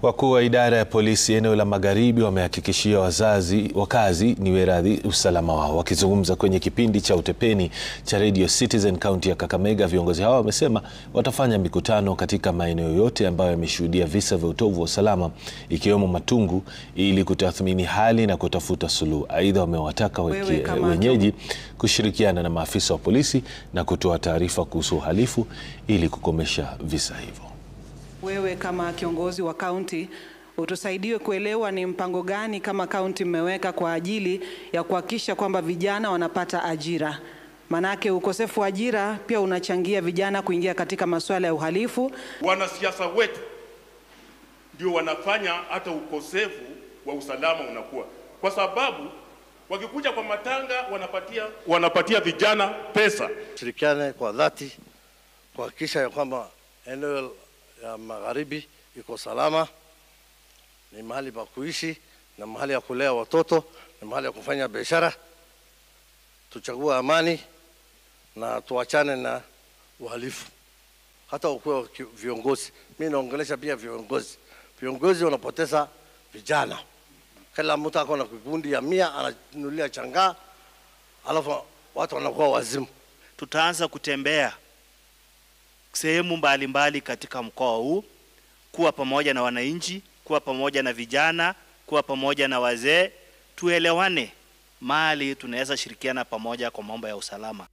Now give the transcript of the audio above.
Wakuu wa idara ya polisi eneo la Magharibi wamehakikishia wakazi usalama wao. Wakizungumza kwenye kipindi cha Utepeni cha Radio Citizen kaunti ya Kakamega, viongozi hao wamesema watafanya mikutano katika maeneo yote ambayo yameshuhudia visa vya utovu wa usalama ikiwemo Matungu ili kutathmini hali na kutafuta suluhu. Aidha, wamewataka wenyeji kushirikiana na maafisa wa polisi na kutoa taarifa kuhusu uhalifu ili kukomesha visa hivyo. Wewe kama kiongozi wa kaunti utusaidie kuelewa ni mpango gani kama kaunti mmeweka kwa ajili ya kuhakikisha kwamba vijana wanapata ajira. Manake ukosefu wa ajira pia unachangia vijana kuingia katika masuala ya uhalifu. Wanasiasa wetu ndio wanafanya hata ukosefu wa usalama unakuwa, kwa sababu wakikuja kwa matanga wanapatia vijana pesa. Shirikiane kwa dhati kuhakikisha ya kwamba eneo ya Magharibi iko salama, ni mahali pa kuishi, na mahali ya kulea watoto, na mahali ya kufanya biashara. Tuchague amani na tuachane na uhalifu. Hata ukiwa viongozi, mimi naongelesha pia viongozi wanapoteza vijana. Kila mtu ako na kikundi ya 100 ananunulia changaa, alafu watu wanakuwa wazimu. Tutaanza kutembea sehemu mbalimbali katika mkoa huu, kuwa pamoja na wananchi, kuwa pamoja na vijana, kuwa pamoja na wazee, tuelewane mahali tunaweza shirikiana pamoja kwa mambo ya usalama.